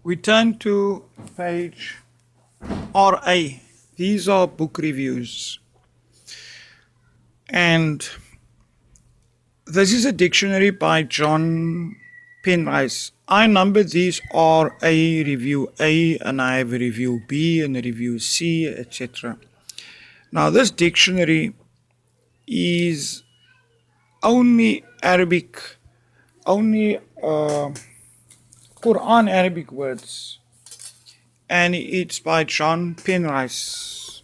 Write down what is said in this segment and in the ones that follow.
We turn to page RA. These are book reviews. And this is a dictionary by John Penrice. I number these RA review A, and I have a review B and a review C, etc. Now this dictionary is only Arabic, only Quran Arabic words, and it's by John Penrice.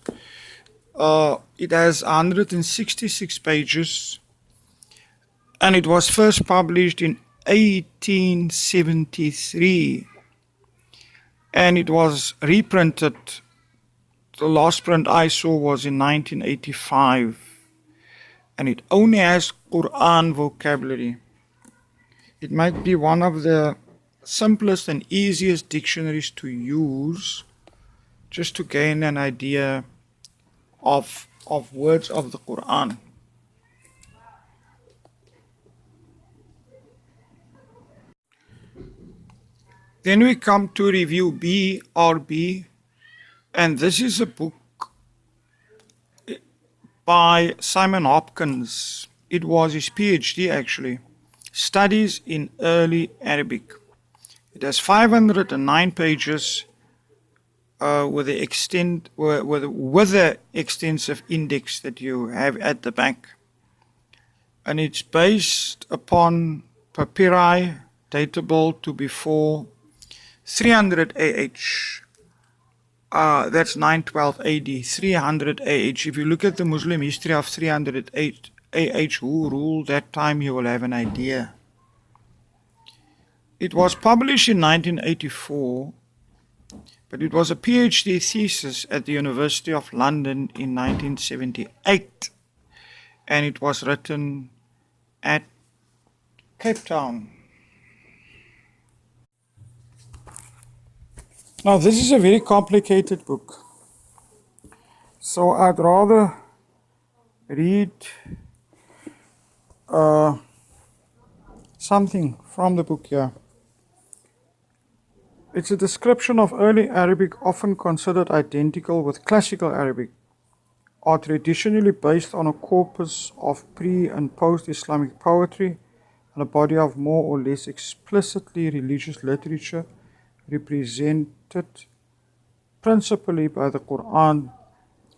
It has 166 pages, and it was first published in 1873, and it was reprinted. The last print I saw was in 1985, and it only has Quran vocabulary. It might be one of the simplest and easiest dictionaries to use, just to gain an idea of words of the Quran. Then we come to review B, RB, and this is a book by Simon Hopkins. It was his PhD actually. Studies in Early Arabic. It has 509 pages with the extensive index that you have at the back. And it's based upon papyri datable to before 300 AH. That's 912 AD, 300 AH. If you look at the Muslim history of 300 AH, who ruled that time, you will have an idea. It was published in 1984, but it was a PhD thesis at the University of London in 1978, and it was written at Cape Town. Now, this is a very complicated book, so I'd rather read something from the book here. It's a description of early Arabic, often considered identical with classical Arabic, are traditionally based on a corpus of pre- and post-Islamic poetry and a body of more or less explicitly religious literature represented principally by the Quran,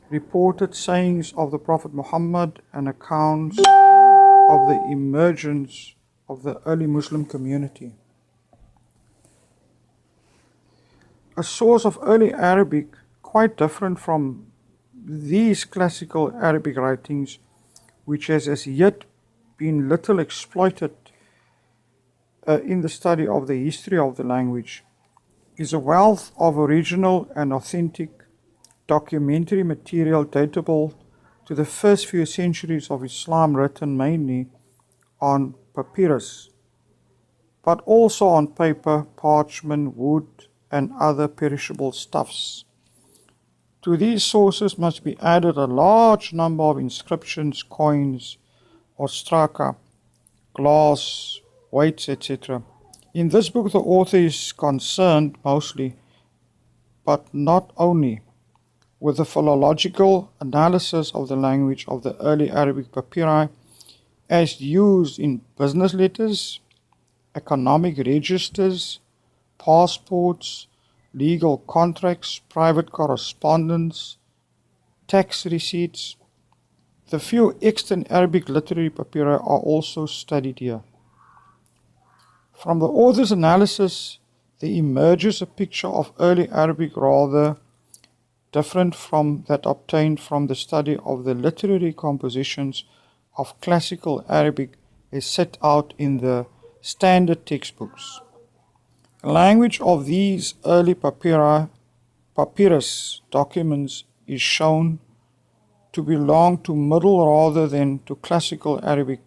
reported sayings of the Prophet Muhammad, and accounts of the emergence of the early Muslim community. A source of early Arabic quite different from these classical Arabic writings, which has as yet been little exploited in the study of the history of the language, is a wealth of original and authentic documentary material datable to the first few centuries of Islam, written mainly on papyrus, but also on paper, parchment, wood, and other perishable stuffs. To these sources must be added a large number of inscriptions, coins, ostraka, glass, weights, etc. In this book, the author is concerned mostly, but not only, with the philological analysis of the language of the early Arabic papyri as used in business letters, economic registers, passports, legal contracts, private correspondence, tax receipts. The few extant Arabic literary papyri are also studied here. From the author's analysis, there emerges a picture of early Arabic rather different from that obtained from the study of the literary compositions of classical Arabic as set out in the standard textbooks. The language of these early papyrus documents is shown to belong to Middle rather than to classical Arabic,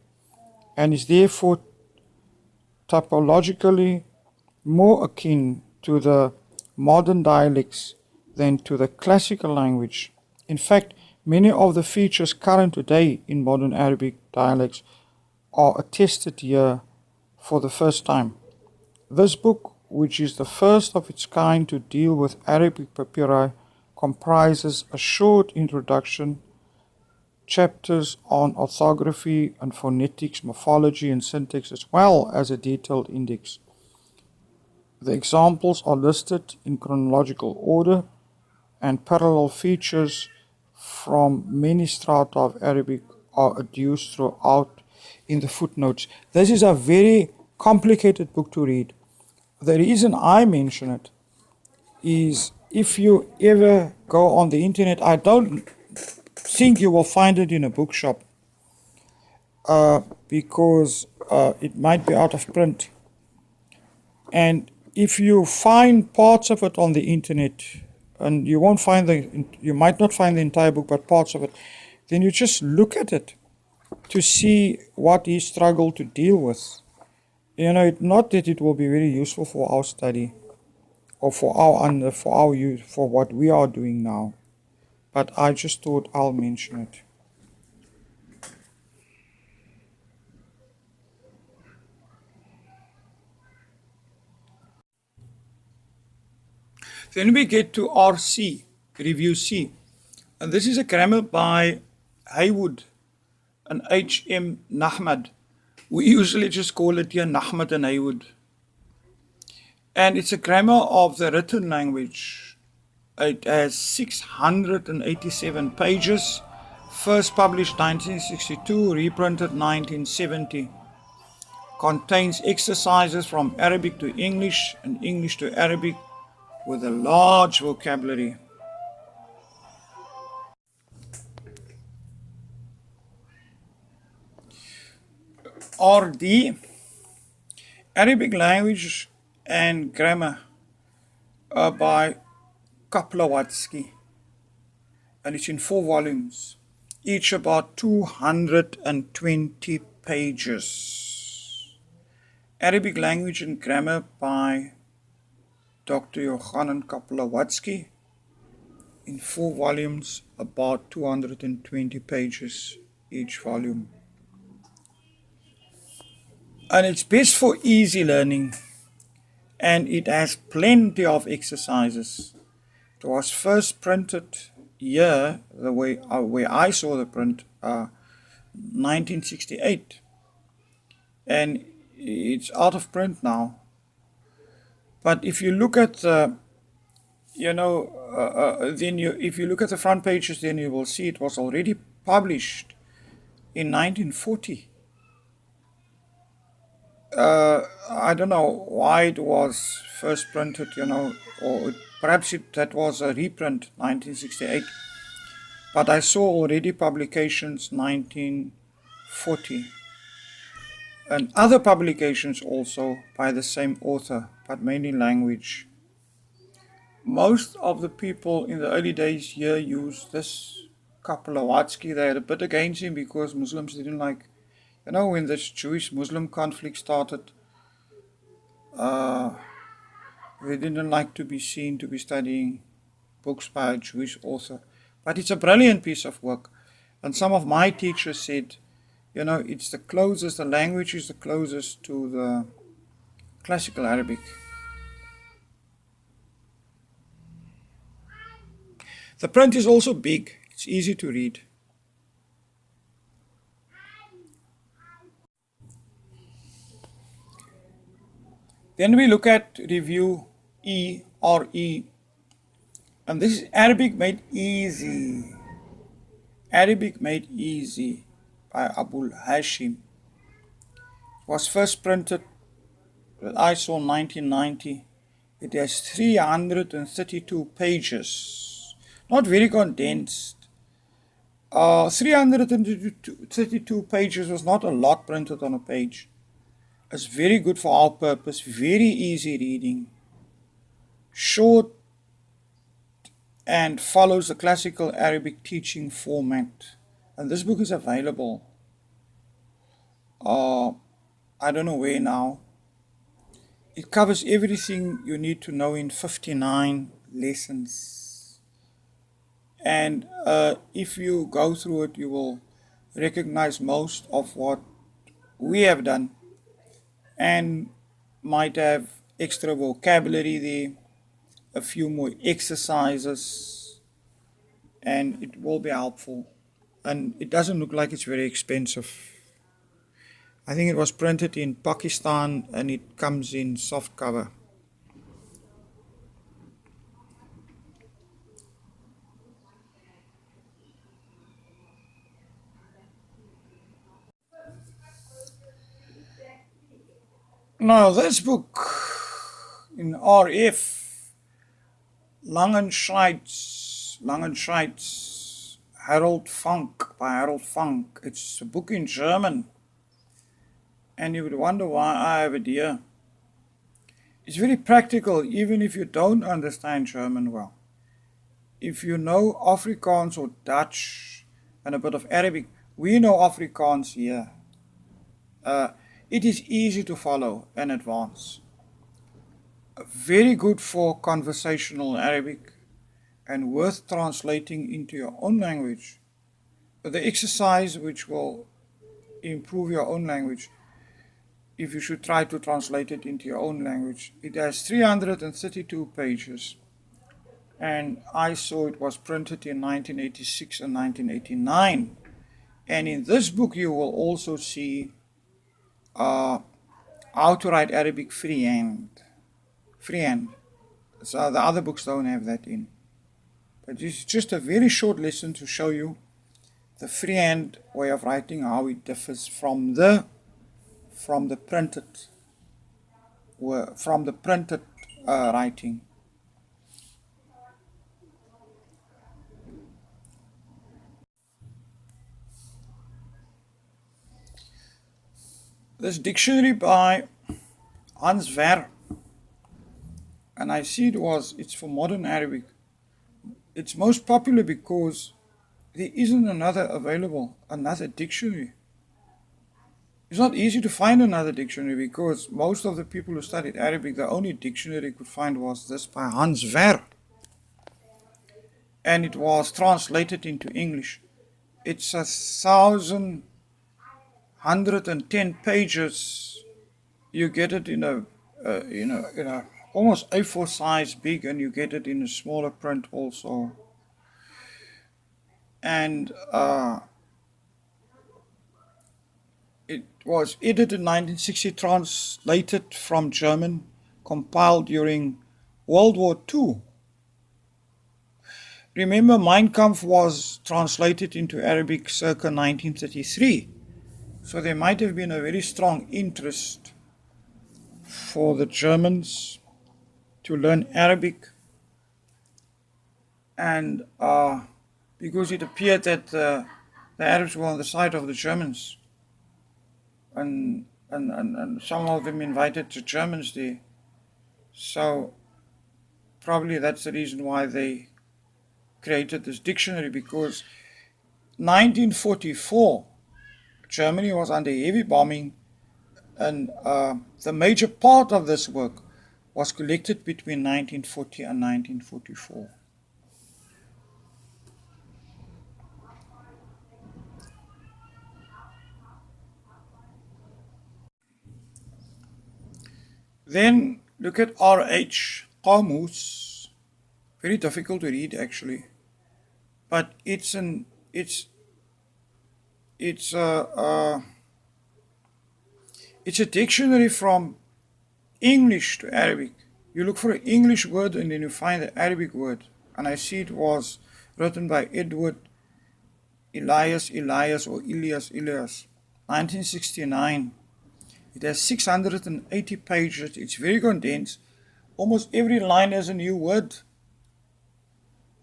and is therefore typologically more akin to the modern dialects than to the classical language. In fact, many of the features current today in modern Arabic dialects are attested here for the first time. This book which is the first of its kind to deal with Arabic papyri, comprises a short introduction, chapters on orthography and phonetics, morphology and syntax, as well as a detailed index. The examples are listed in chronological order, and parallel features from many strata of Arabic are adduced throughout in the footnotes. This is a very complicated book to read. The reason I mention it is if you ever go on the internet, I don't think you will find it in a bookshop because it might be out of print. And if you find parts of it on the internet, and you might not find the entire book, but parts of it, then you just look at it to see what he struggled to deal with. Not that it will be very useful for our study or for our use, for what we are doing now, but I just thought I'll mention it. Then we get to RC, Review C. And this is a grammar by Haywood and H.M. Nahmad. We usually just call it here Nahmad and Haywood. And it's a grammar of the written language. It has 687 pages. First published 1962, reprinted 1970. Contains exercises from Arabic to English and English to Arabic, with a large vocabulary. RD, Arabic Language and Grammar by Kaplawatsky, and it's in 4 volumes, each about 220 pages. Arabic Language and Grammar by Dr. Yochanan Kaplawatsky, in 4 volumes, about 220 pages each volume. And it's best for easy learning, and it has plenty of exercises. It was first printed here, the way I saw the print, 1968, and it's out of print now. But if you look at if you look at the front pages, then you will see it was already published in 1940. I don't know why it was first printed, or perhaps that was a reprint, 1968. But I saw already publications 1940. And other publications also by the same author, but mainly language. Most of the people in the early days here used this Kaplawatsky. They had a bit against him because Muslims didn't like, when this Jewish-Muslim conflict started, they didn't like to be seen to be studying books by a Jewish author. But it's a brilliant piece of work. And some of my teachers said, it's the closest, the language is the closest to the classical Arabic. The print is also big. It's easy to read. Then we look at Review E, R-E, and this is Arabic Made Easy. Arabic Made Easy by Abul Hashim. It was first printed with ISO 1990. It has 332 pages, not very condensed. 332 pages was not a lot printed on a page. It's very good for our purpose, very easy reading, short, and follows the classical Arabic teaching format. And this book is available. I don't know where now. It covers everything you need to know in 59 lessons. And if you go through it, you will recognize most of what we have done and might have extra vocabulary there, a few more exercises, and it will be helpful. And it doesn't look like it's very expensive. I think it was printed in Pakistan and it comes in soft cover. Now this book in RF, Langenscheid's Harold Funk, by Harold Funk. It's a book in German. And you would wonder why I have it here. It's very practical even if you don't understand German well. If you know Afrikaans or Dutch and a bit of Arabic, we know Afrikaans here. It is easy to follow and advance. Very good for conversational Arabic and worth translating into your own language. The exercise which will improve your own language, if you should try to translate it into your own language. It has 332 pages. And I saw it was printed in 1986 and 1989. And in this book you will also see how to write Arabic freehand. So the other books don't have that in. But it's just a very short lesson to show you the freehand way of writing, how it differs from the printed writing. This dictionary by Hans Ver, and I see it's for modern Arabic. It's most popular because there isn't another dictionary. It's not easy to find another dictionary because most of the people who studied Arabic, the only dictionary they could find was this by Hans Ver. And it was translated into English. It's 1,110 pages. You get it in a almost A4 size big, and you get it in a smaller print also. And it was edited in 1960, translated from German, compiled during World War II. Remember, Mein Kampf was translated into Arabic circa 1933. So there might have been a very strong interest for the Germans to learn Arabic. And because it appeared that the Arabs were on the side of the Germans. And some of them invited the Germans there. So probably that's the reason why they created this dictionary, because 1944 Germany was under heavy bombing, and the major part of this work was collected between 1940 and 1944. Then look at R.H. Qamus. Very difficult to read actually, but it's a dictionary from English to Arabic. You look for an English word and then you find an Arabic word. And I see it was written by Edward Elias, 1969. It has 680 pages. It's very condensed. Almost every line has a new word.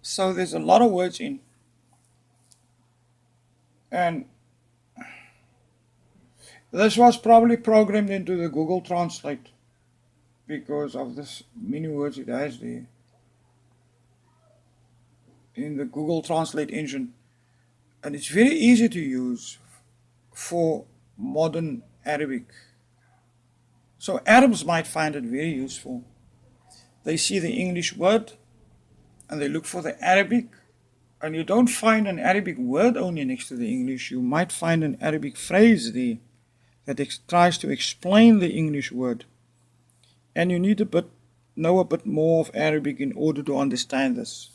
So there's a lot of words in. And this was probably programmed into the Google Translate because of this many words it has there in the Google Translate engine. And it's very easy to use for modern Arabic. So Arabs might find it very useful. They see the English word and they look for the Arabic, and you don't find an Arabic word only next to the English. You might find an Arabic phrase there that tries to explain the English word. And you need know a bit more of Arabic in order to understand this.